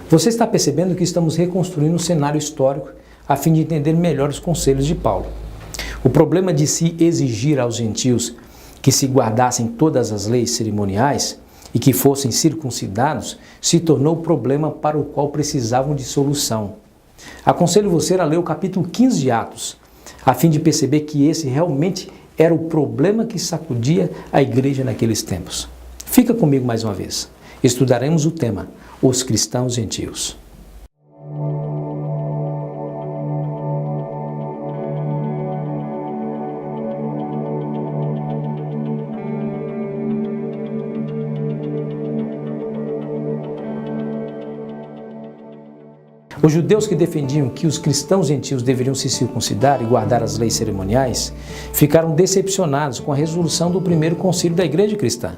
Você está percebendo que estamos reconstruindo um cenário histórico a fim de entender melhor os conselhos de Paulo. O problema de se exigir aos gentios que se guardassem todas as leis cerimoniais e que fossem circuncidados se tornou o problema para o qual precisavam de solução. Aconselho você a ler o capítulo 15 de Atos, a fim de perceber que esse realmente era o problema que sacudia a igreja naqueles tempos. Fica comigo mais uma vez. Estudaremos o tema, os cristãos gentios. Os judeus que defendiam que os cristãos gentios deveriam se circuncidar e guardar as leis cerimoniais ficaram decepcionados com a resolução do primeiro concílio da igreja cristã.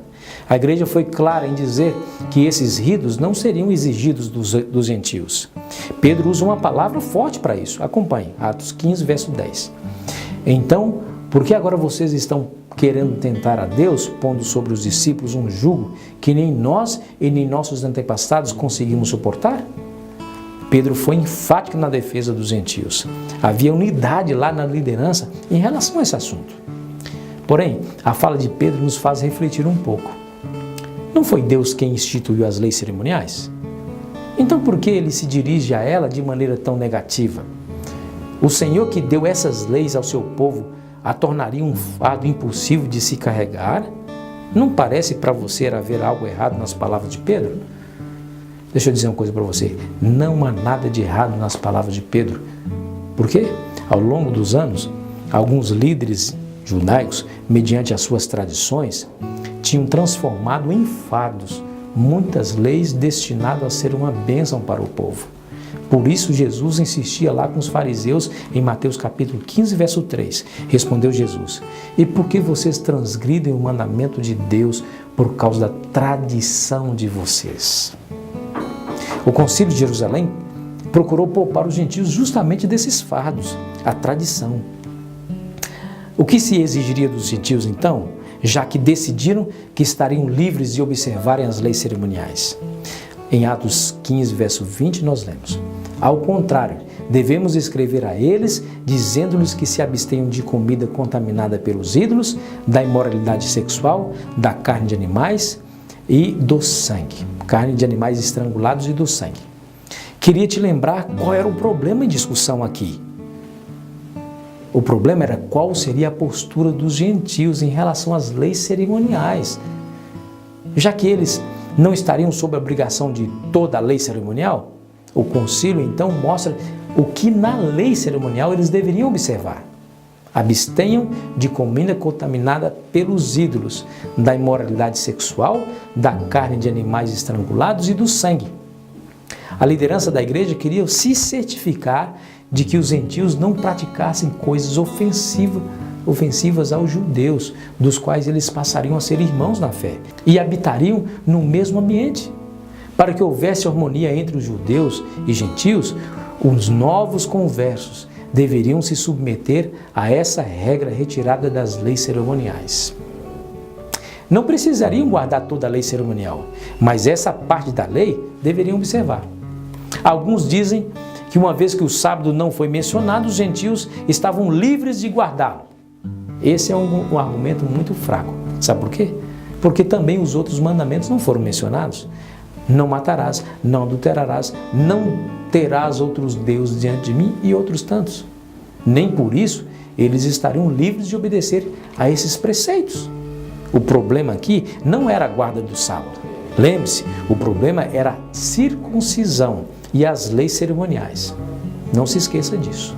A igreja foi clara em dizer que esses ritos não seriam exigidos dos gentios. Pedro usa uma palavra forte para isso. Acompanhe, Atos 15, verso 10. Então, por que agora vocês estão querendo tentar a Deus, pondo sobre os discípulos um jugo que nem nós e nem nossos antepassados conseguimos suportar? Pedro foi enfático na defesa dos gentios. Havia unidade lá na liderança em relação a esse assunto. Porém, a fala de Pedro nos faz refletir um pouco. Não foi Deus quem instituiu as leis cerimoniais? Então por que ele se dirige a ela de maneira tão negativa? O Senhor que deu essas leis ao seu povo a tornaria um fardo impossível de se carregar? Não parece para você haver algo errado nas palavras de Pedro? Deixa eu dizer uma coisa para você, não há nada de errado nas palavras de Pedro. Por quê? Ao longo dos anos, alguns líderes judaicos, mediante as suas tradições, tinham transformado em fardos muitas leis destinadas a ser uma bênção para o povo. Por isso Jesus insistia lá com os fariseus em Mateus capítulo 15, verso 3. Respondeu Jesus: e por que vocês transgridem o mandamento de Deus por causa da tradição de vocês? O Concílio de Jerusalém procurou poupar os gentios justamente desses fardos, a tradição. O que se exigiria dos gentios então, já que decidiram que estariam livres de observarem as leis cerimoniais? Em Atos 15, verso 20, nós lemos: ao contrário, devemos escrever a eles, dizendo-lhes que se abstenham de comida contaminada pelos ídolos, da imoralidade sexual, da carne de animais e do sangue. Carne de animais estrangulados e do sangue. Queria te lembrar qual era o problema em discussão aqui. O problema era qual seria a postura dos gentios em relação às leis cerimoniais. Já que eles não estariam sob a obrigação de toda a lei cerimonial, o concílio então mostra o que na lei cerimonial eles deveriam observar. Abstenham de comida contaminada pelos ídolos, da imoralidade sexual, da carne de animais estrangulados e do sangue. A liderança da igreja queria se certificar de que os gentios não praticassem coisas ofensivas aos judeus, dos quais eles passariam a ser irmãos na fé, e habitariam no mesmo ambiente. Para que houvesse harmonia entre os judeus e gentios, os novos conversos deveriam se submeter a essa regra retirada das leis cerimoniais. Não precisariam guardar toda a lei cerimonial, mas essa parte da lei deveriam observar. Alguns dizem que uma vez que o sábado não foi mencionado, os gentios estavam livres de guardá-lo. Esse é um argumento muito fraco. Sabe por quê? Porque também os outros mandamentos não foram mencionados. Não matarás, não adulterarás, não terás outros deuses diante de mim e outros tantos. Nem por isso eles estariam livres de obedecer a esses preceitos. O problema aqui não era a guarda do sábado. Lembre-se, o problema era a circuncisão e as leis cerimoniais. Não se esqueça disso.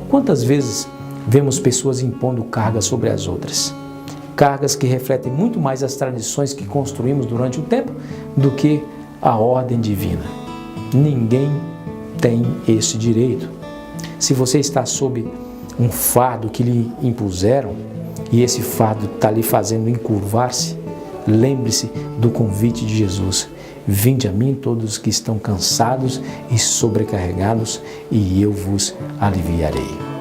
Quantas vezes vemos pessoas impondo cargas sobre as outras? Cargas que refletem muito mais as tradições que construímos durante o tempo do que a ordem divina. Ninguém tem esse direito. Se você está sob um fardo que lhe impuseram e esse fardo está lhe fazendo encurvar-se, lembre-se do convite de Jesus: vinde a mim todos que estão cansados e sobrecarregados, e eu vos aliviarei.